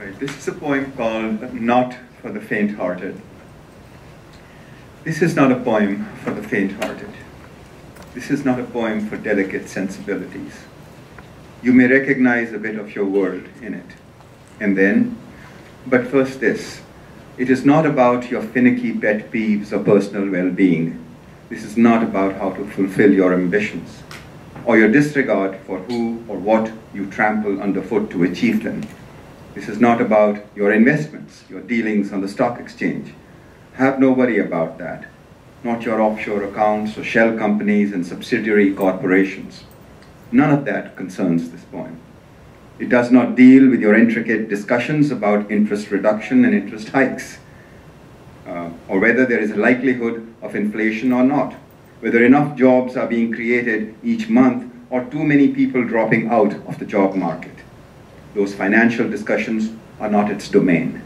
Right, this is a poem called Not for the Faint-Hearted. This is not a poem for the faint-hearted. This is not a poem for delicate sensibilities. You may recognize a bit of your world in it. And then, but first this, it is not about your finicky pet peeves or personal well-being. This is not about how to fulfill your ambitions or your disregard for who or what you trample underfoot to achieve them. This is not about your investments, your dealings on the stock exchange. Have no worry about that. Not your offshore accounts or shell companies and subsidiary corporations. None of that concerns this poem. It does not deal with your intricate discussions about interest reduction and interest hikes, or whether there is a likelihood of inflation or not, whether enough jobs are being created each month or too many people dropping out of the job market. Those financial discussions are not its domain.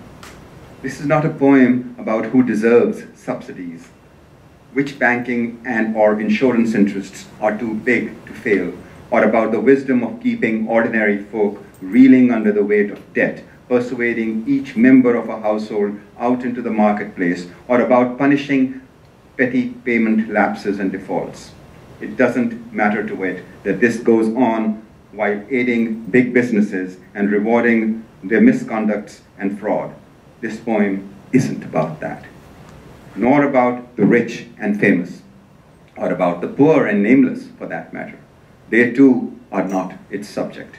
This is not a poem about who deserves subsidies, which banking and or insurance interests are too big to fail, or about the wisdom of keeping ordinary folk reeling under the weight of debt, persuading each member of a household out into the marketplace, or about punishing petty payment lapses and defaults. It doesn't matter to it that this goes on while aiding big businesses and rewarding their misconducts and fraud. This poem isn't about that, nor about the rich and famous, or about the poor and nameless for that matter. They too are not its subject,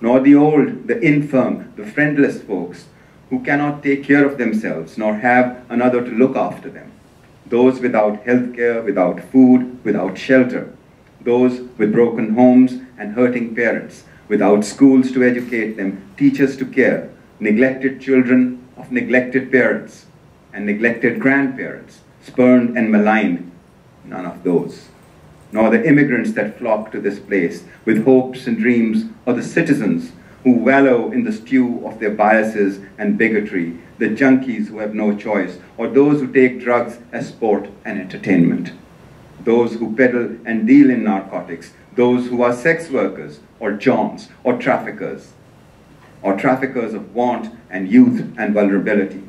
nor the old, the infirm, the friendless folks who cannot take care of themselves nor have another to look after them. Those without health care, without food, without shelter. Those with broken homes and hurting parents, without schools to educate them, teachers to care, neglected children of neglected parents, and neglected grandparents, spurned and maligned. None of those. Nor the immigrants that flock to this place with hopes and dreams, or the citizens who wallow in the stew of their biases and bigotry, the junkies who have no choice, or those who take drugs as sport and entertainment. Those who peddle and deal in narcotics, those who are sex workers, or johns, or traffickers of want and youth and vulnerability.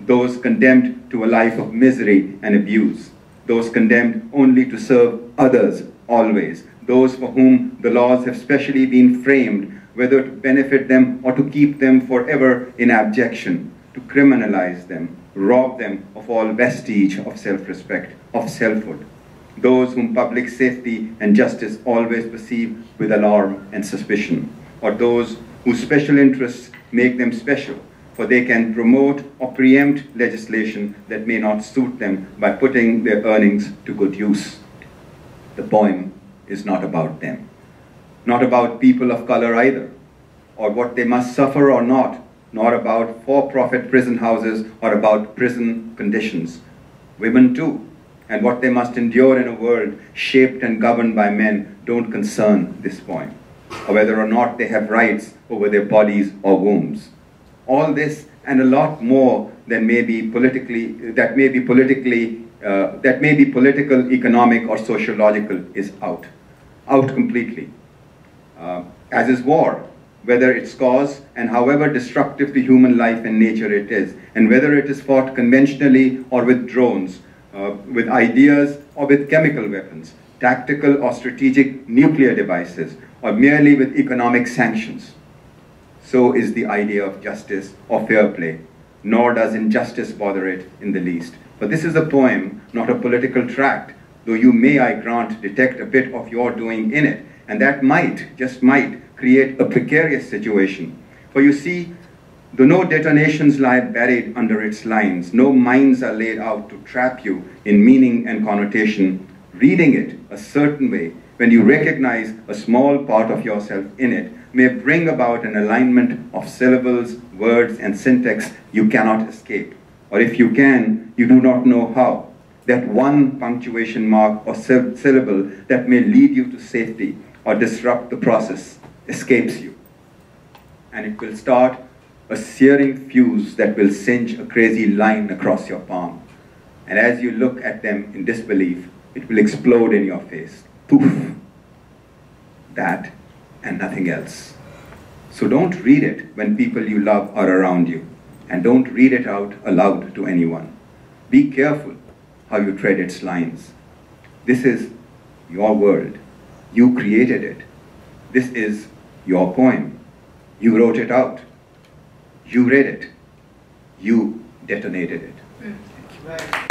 Those condemned to a life of misery and abuse. Those condemned only to serve others always. Those for whom the laws have specially been framed, whether to benefit them or to keep them forever in abjection, to criminalize them, rob them of all vestige of self-respect, of selfhood. Those whom public safety and justice always perceive with alarm and suspicion, or those whose special interests make them special, for they can promote or preempt legislation that may not suit them by putting their earnings to good use. The poem is not about them, not about people of color either, or what they must suffer or not, nor about for-profit prison houses or about prison conditions. Women too, and what they must endure in a world shaped and governed by men don't concern this poem, or whether or not they have rights over their bodies or wombs. All this and a lot more that may be political, economic, or sociological is out completely. As is war, whether its cause and however destructive to human life and nature it is, and whether it is fought conventionally or with drones, with ideas or with chemical weapons, tactical or strategic nuclear devices, or merely with economic sanctions. So is the idea of justice or fair play, nor does injustice bother it in the least. But this is a poem, not a political tract, though you may, I grant, detect a bit of your doing in it, and that might, just might, create a precarious situation. For you see, though no detonations lie buried under its lines, no mines are laid out to trap you in meaning and connotation, reading it a certain way, when you recognize a small part of yourself in it, may bring about an alignment of syllables, words, and syntax you cannot escape. Or if you can, you do not know how. That one punctuation mark or syllable that may lead you to safety or disrupt the process escapes you. And it will start a searing fuse that will singe a crazy line across your palm. And as you look at them in disbelief, it will explode in your face. Poof. That and nothing else. So don't read it when people you love are around you, and don't read it out aloud to anyone. Be careful how you tread its lines. This is your world. You created it. This is your poem. You wrote it out. You read it. You detonated it. Right.